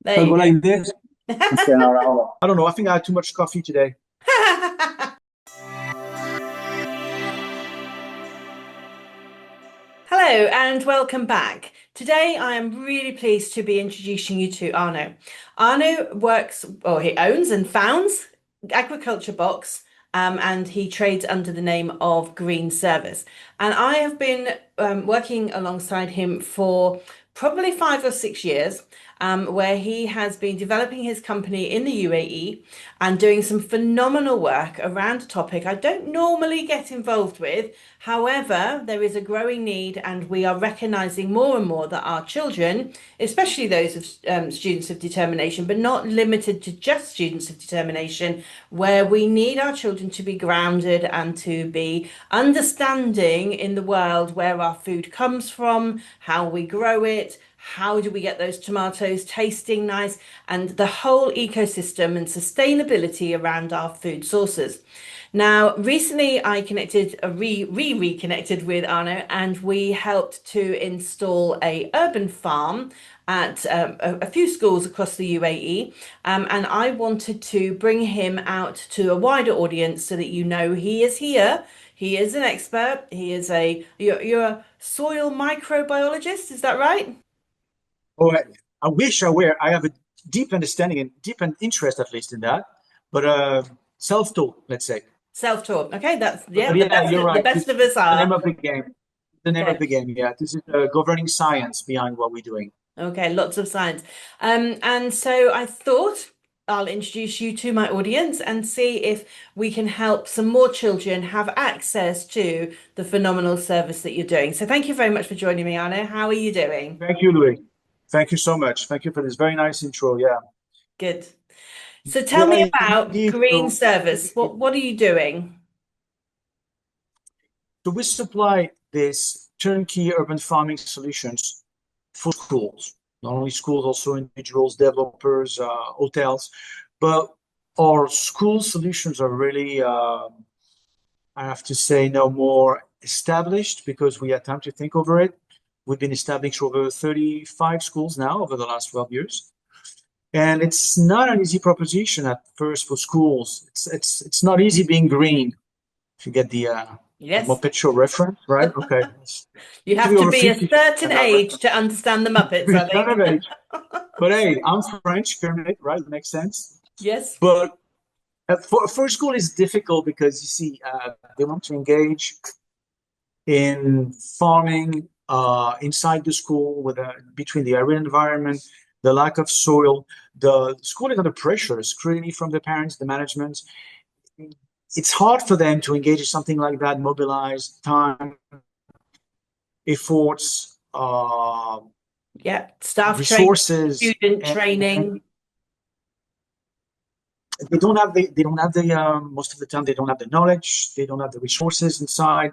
There I'll you go go. like this. Okay, all right, hold on. I don't know. I think I had too much coffee today. Hello and welcome back. Today I am really pleased to be introducing you to Arnaud. Arnaud works, or he owns and founds Agriculture Box, and he trades under the name of Green Service. And I have been working alongside him for probably 5 or 6 years, where he has been developing his company in the UAE and doing some phenomenal work around a topic I don't normally get involved with. However, there is a growing need, and we are recognizing more and more that our children, especially those of students of determination, but not limited to just students of determination, where we need our children to be grounded and to be understanding in the world where our food comes from, how we grow it, how do we get those tomatoes tasting nice, and the whole ecosystem and sustainability around our food sources. Now, recently I connected, reconnected with Arnaud, and we helped to install a urban farm at a few schools across the UAE. And I wanted to bring him out to a wider audience so that you know he is here. He is an expert. You're a soil microbiologist, is that right? Oh, I wish I were. I have a deep understanding and deep an interest, at least, in that. But self-taught, let's say. Self-taught. Okay, that's But yeah, the yeah, best you're the right. best This of us is the name are. of the game. The name of Okay. the game. Yeah, this is the governing science behind what we're doing. Okay, lots of science. And so I thought I'll introduce you to my audience and see if we can help some more children have access to the phenomenal service that you're doing. So thank you very much for joining me, Anna. How are you doing? Thank you, Louis. Thank you so much. Thank you for this very nice intro. Yeah. Good. So tell me Yeah, about indeed. green service. What are you doing? So we supply this turnkey urban farming solutions for schools, not only schools, also individuals, developers, hotels. But our school solutions are really, I have to say, no more established because we had time to think over it. We've been established over 35 schools now over the last 12 years. And it's not an easy proposition at first for schools. It's not easy being green, if you get the Yes. Muppet Show reference, right? Okay. You To have be to over be a 50 to certain understand that age reference. to understand the Muppets, I None think. of age. But hey, I'm French, Kermit, right? Makes sense. Yes. But for school, it's difficult because you see, they want to engage in farming inside the school with between the area environment, the lack of soil. The school is under pressure, scrutiny from the parents, the management. It's hard for them to engage in something like that, mobilize time, efforts, Yeah. Staff training, resources, student and training. they don't have the most of the time they don't have the knowledge, they don't have the resources inside,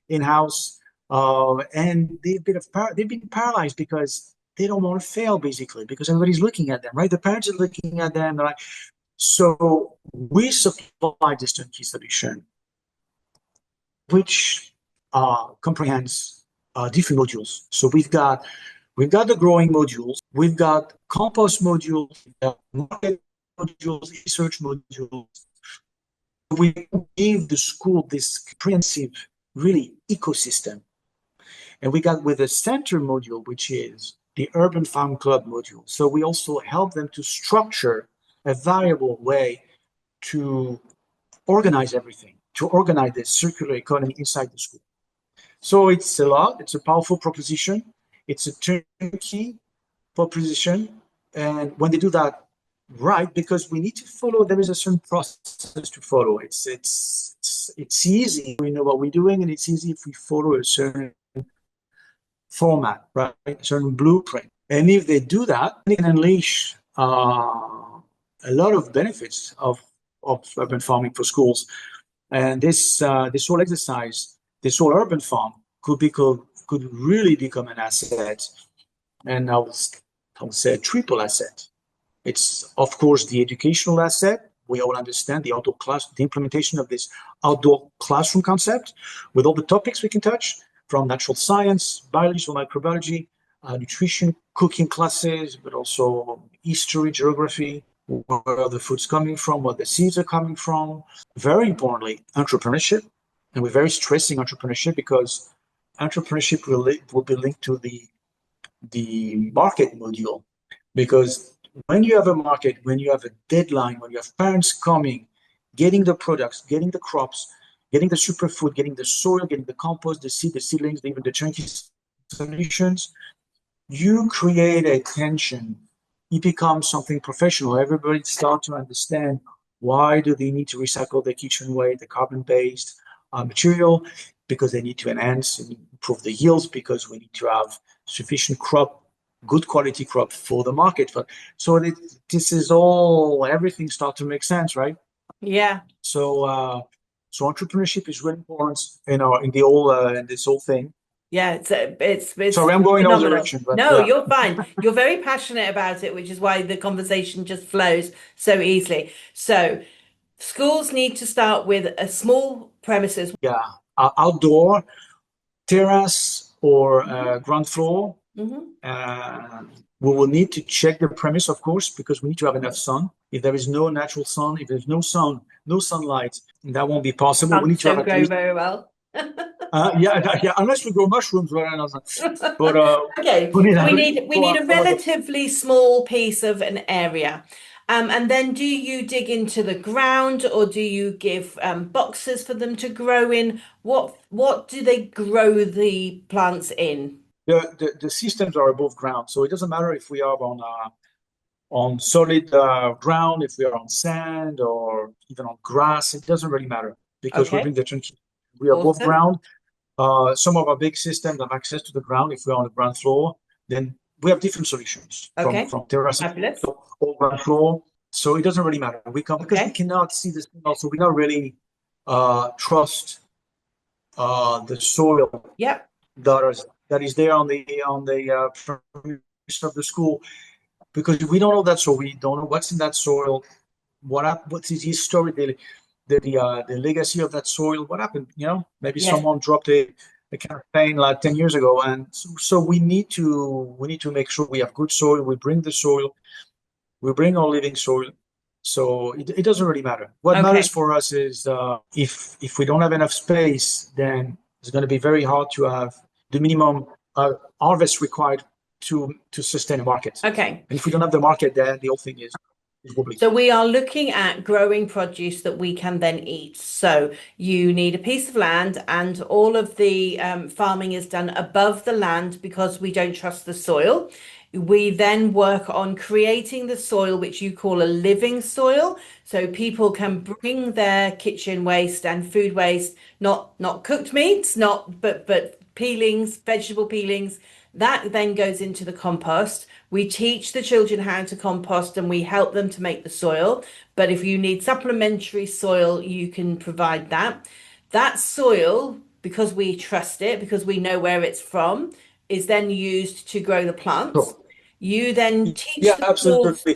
in house, and they've been paralyzed because they don't want to fail basically because everybody's looking at them, right? The parents are looking at them, they're like, so we supply this turnkey solution, which comprehends different modules. So we've got the growing modules, we've got compost modules, market modules, research modules. We give the school this comprehensive, really ecosystem. And we got with the center module, which is the Urban Farm Club module. So we also help them to structure a variable way to organize everything, to organize the circular economy inside the school. So it's a lot, it's a powerful proposition. It's a turnkey proposition. And when they do that right, because we need to follow, there is a certain process to follow. It's easy. We know what we're doing, and it's easy if we follow a certain format, right? A certain blueprint. And if they do that, they can unleash a lot of benefits of urban farming for schools. And this whole exercise, this whole urban farm could really become an asset, and I would say a triple asset. It's of course the educational asset. We all understand the implementation of this outdoor classroom concept with all the topics we can touch from natural science, biology, or microbiology, nutrition, cooking classes, but also history, geography, where the food's coming from, what the seeds are coming from. Very importantly, entrepreneurship. And we're very stressing entrepreneurship because entrepreneurship will be linked to the market module. Because when you have a market, when you have a deadline, when you have parents coming, getting the products, getting the crops, getting the superfood, getting the soil, getting the compost, the seed, the seedlings, even the turnkey solutions, you create a tension. It becomes something professional. Everybody starts to understand why do they need to recycle the kitchen waste, the carbon-based material, because they need to enhance and improve the yields, because we need to have sufficient crop, good quality crop for the market. So this is all, everything starts to make sense, right? Yeah. So entrepreneurship is really important in this whole thing. Yeah, it's Sorry, I'm going all phenomenal. direction, but No, yeah. you're fine. You're very passionate about it, which is why the conversation just flows so easily. So schools need to start with a small premises. Yeah, outdoor, terrace or Mhm. ground floor. Mhm. We will need to check the premise, of course, because we need to have enough sun. If there is no natural sun, if there's no sun, no sunlight, that won't be possible. We need Plants to have don't at grow least, very well. yeah, unless we grow mushrooms, but Okay, we need so at we least need we four need a hours of. relatively small piece of an area. And then do you dig into the ground or do you give boxes for them to grow in? What do they grow the plants in? The systems are above ground, so it doesn't matter if we are on solid ground, if we are on sand or even on grass. It doesn't really matter because we bring Okay, the turnkey. We are above awesome. ground. Some of our big systems have access to the ground. If we're on the ground floor, then we have different solutions Okay, from terraces fabulous. or ground floor. So it doesn't really matter. We come because we Okay, cannot see the signal, so we don't really trust the soil yep, that is there on the premise of the school because we don't know that soil. We don't know what's in that soil. What's his history, the legacy of that soil? What happened? Maybe yes. someone dropped a campaign like 10 years ago, and so we need to make sure we have good soil. We bring the soil, we bring our living soil. So it doesn't really matter. What matters Okay. for us is if we don't have enough space, then it's going to be very hard to have the minimum harvest required to sustain a market. Okay. And if we don't have the market, then the whole thing is wobbly. So we are looking at growing produce that we can then eat. So you need a piece of land, and all of the farming is done above the land because we don't trust the soil. We then work on creating the soil, which you call a living soil. So people can bring their kitchen waste and food waste, not cooked meats, not but peelings, vegetable peelings. That then goes into the compost. We teach the children how to compost and we help them to make the soil. But if you need supplementary soil, you can provide that. That soil, because we trust it, because we know where it's from, is then used to grow the plants. So, You then teach yeah, the schools absolutely.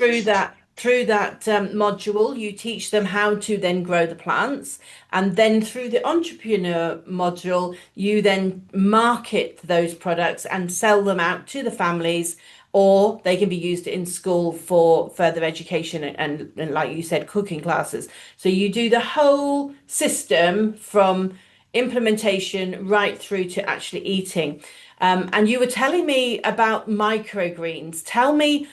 through that module. You teach them how to then grow the plants, and then through the entrepreneur module, you then market those products and sell them out to the families, or they can be used in school for further education and like you said, cooking classes. So you do the whole system from implementation right through to actually eating. And you were telling me about microgreens. Tell me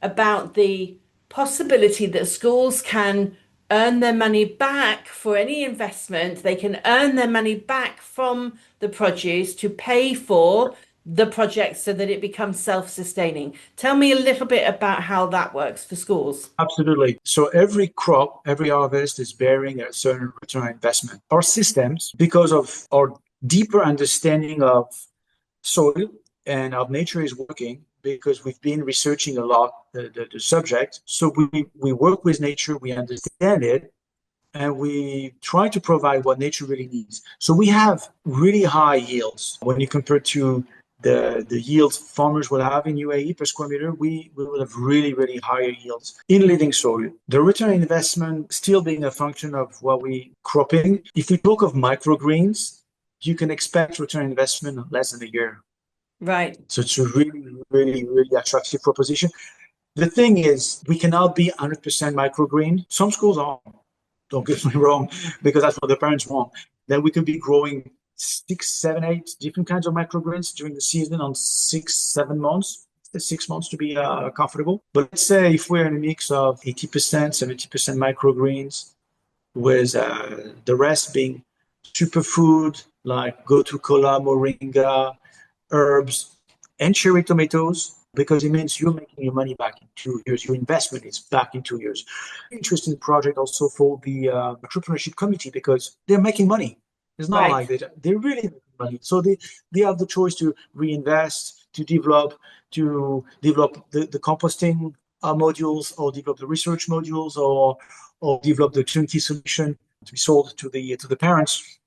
about the possibility that schools can earn their money back for any investment. They can earn their money back from the produce to pay for the project so that it becomes self-sustaining. Tell me a little bit about how that works for schools. Absolutely. So every crop, every harvest is bearing a certain return on investment. Our systems, because of our deeper understanding of soil and how nature is working, because we've been researching a lot the subject. So we work with nature, we understand it, and we try to provide what nature really needs. So we have really high yields when you compare to the yields farmers will have in UAE per square meter. We will have really, really higher yields in living soil. The return on investment still being a function of what we cropping. If we talk of microgreens, you can expect return on investment in less than a year. Right. So it's a really, really, really attractive proposition. The thing is, we cannot be 100% microgreen. Some schools are, don't get me wrong, because that's what the parents want. Then we could be growing 6, 7, 8 different kinds of microgreens during the season on 6, 7 months. 6 months to be comfortable. But let's say if we're in a mix of 80%, 70% microgreens, with the rest being superfood like gotu kola, moringa, herbs, and cherry tomatoes, because it means you're making your money back in 2 years. Your investment is back in 2 years. Interesting project also for the entrepreneurship committee because they're making money. It's not Right. like they're really making money. So they have the choice to reinvest, to develop the composting modules, or develop the research modules, or develop the turnkey solution to be sold to the parents.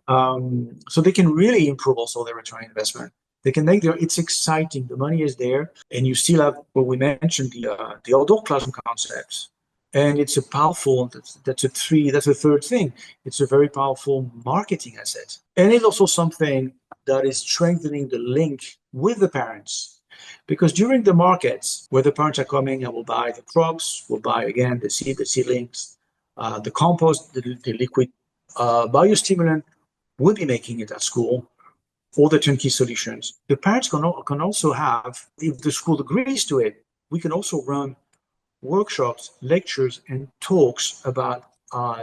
So they can really improve also their return on investment. They can make their, it's exciting. The money is there, and you still have what we mentioned, the outdoor classroom concepts. And it's a powerful, that's a third thing. It's a very powerful marketing asset. And it's also something that is strengthening the link with the parents. Because during the markets where the parents are coming and will buy the crops, will buy again the seedlings, the compost, the liquid biostimulant, will be making it at school, all the turnkey solutions. The parents can also have, if the school agrees to it, we can also run workshops, lectures, and talks about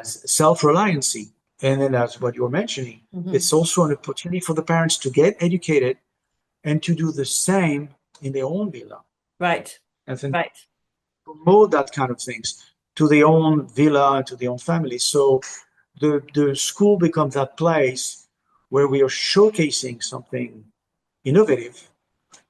self-reliancy. And then that's what you're mentioning. Hmm. It's also an opportunity for the parents to get educated and to do the same in their own villa. Right. And then Right. promote that kind of things to their own villa and to their own family. So the school becomes that place where we are showcasing something innovative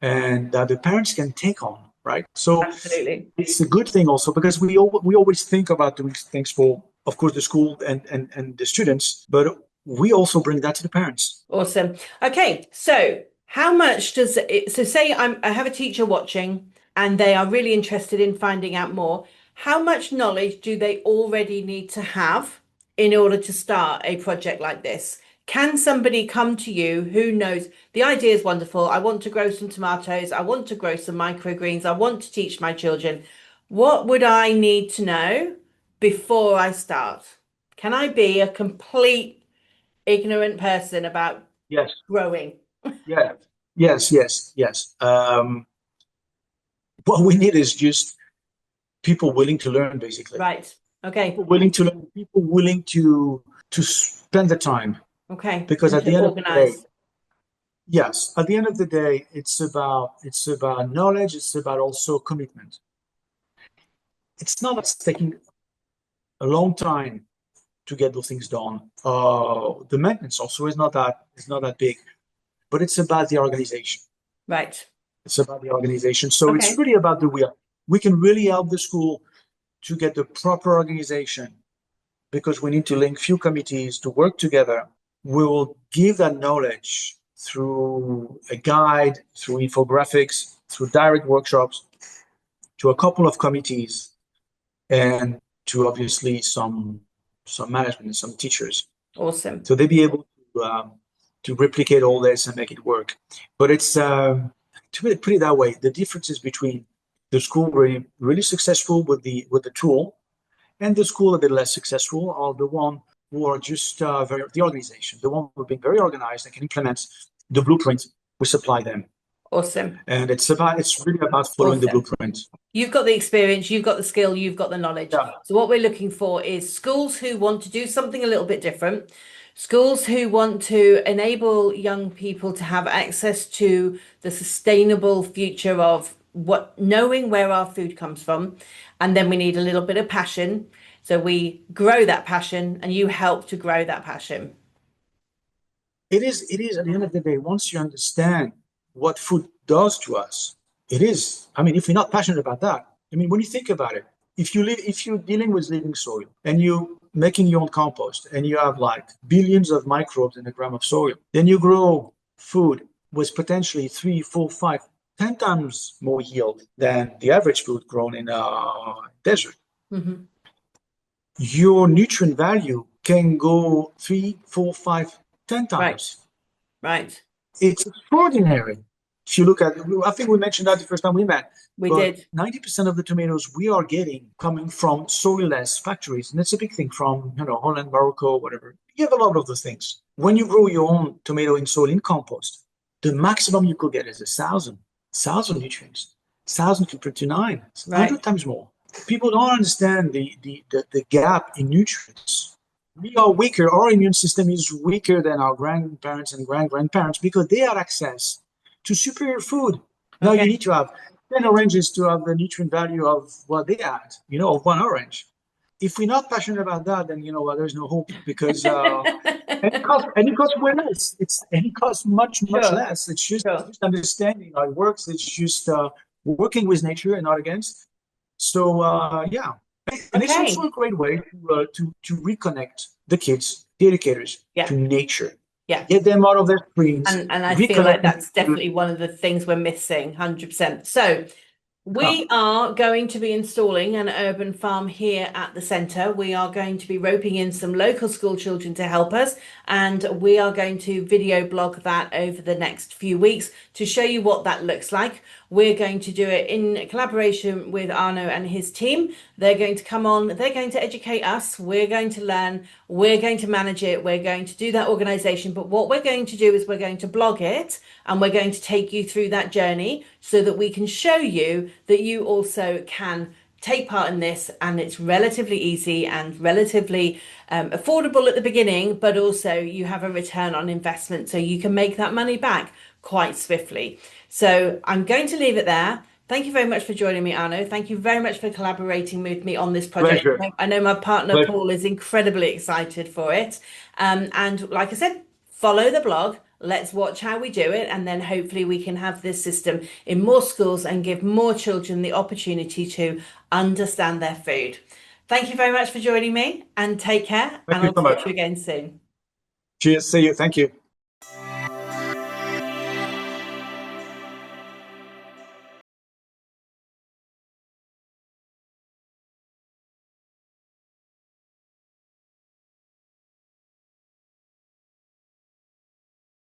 and that the parents can take on, right? So Absolutely. it's a good thing also because we always think about doing things for, of course, the school and the students, but we also bring that to the parents. Awesome. Okay, so how much does it, so say I have a teacher watching and they are really interested in finding out more. How much knowledge do they already need to have in order to start a project like this? Can somebody come to you who knows the idea is wonderful? I want to grow some tomatoes. I want to grow some microgreens. I want to teach my children. What would I need to know before I start? Can I be a complete ignorant person about Yes. growing? Yeah. Yes. Yes. Yes. What we need is just people willing to learn, basically. Right. Okay. People willing to learn. People willing to spend the time. Okay. Because And at to the end of the day, organize. yes, at the end of the day, it's about knowledge. It's about also commitment. It's not it's taking a long time to get those things done. The maintenance also is not that big, but it's about the organization. Right. It's about the organization. So it's Okay. really about the wheel. We can really help the school to get the proper organization because we need to link few committees to work together. We will give that knowledge through a guide, through infographics, through direct workshops to a couple of committees and to obviously some management and some teachers. Awesome. So they'll be able to replicate all this and make it work. But it's to put it that way, the differences between the school really, really successful with the tool and the school a bit less successful are the one who are just the organization, the one who've been very organized and can implement the blueprint we supply them. Awesome. And it's really about following the Awesome. blueprint. You've got the experience, you've got the skill, you've got the knowledge. Yeah. So what we're looking for is schools who want to do something a little bit different, schools who want to enable young people to have access to the sustainable future of what knowing where our food comes from. And then we need a little bit of passion. So we grow that passion and you help to grow that passion. It is at the end of the day, once you understand what food does to us, it is. I mean, if you're not passionate about that, I mean, when you think about it, if you're dealing with living soil and you making your own compost and you have like billions of microbes in a gram of soil, then you grow food with potentially 3, 4, 5, 10 times more yield than the average food grown in a desert. Hmm. Your nutrient value can go 3, 4, 5, 10 Right, times. right. It's extraordinary. If you look at, I think we mentioned that the first time we met, We but did. 90% of the tomatoes we are getting coming from soilless factories. And that's a big thing from, Holland, Morocco, whatever. You have a lot of those things. When you grow your own tomato in soil in compost, the maximum you could get is 1,000 nutrients, 1,000 compared to 9, it's Right. 100 times more. People don't understand the gap in nutrients. We are weaker. Our immune system is weaker than our grandparents and grandparents because they had access to superior food. Now you Okay. need to have 10 oranges to have the nutrient value of what they had, of one orange. If we're not passionate about that, then well, there's no hope because and it costs way less. It costs much Sure. less. It's Sure. just understanding how it works. It's just working with nature and not against. So yeah, and it's also Okay. a great way to reconnect the kids, the educators, Yeah. to nature, Yeah. get them out of their screens, And I feel reconnect like with that's nature. definitely one of the things we're missing, 100%. So Yeah, we are going to be installing an urban farm here at the centre. We are going to be roping in some local school children to help us, and we are going to video blog that over the next few weeks to show you what that looks like. We're going to do it in collaboration with Arnaud and his team. They're going to come on, they're going to educate us, we're going to learn, we're going to manage it, we're going to do that organisation. But what we're going to do is we're going to blog it and we're going to take you through that journey so that we can show you that you also can take part in this, and it's relatively easy and relatively affordable at the beginning, but also you have a return on investment so you can make that money back quite swiftly. So I'm going to leave it there. Thank you very much for joining me, Arnaud. Thank you very much for collaborating with me on this project. pleasure. I know my partner Pleasure. Paul is incredibly excited for it. And like I said, follow the blog. Let's watch how we do it, and then hopefully we can have this system in more schools and give more children the opportunity to understand their food. Thank you very much for joining me, and take care, Thank and you I'll so talk much. to you again soon. Cheers. See you. Thank you.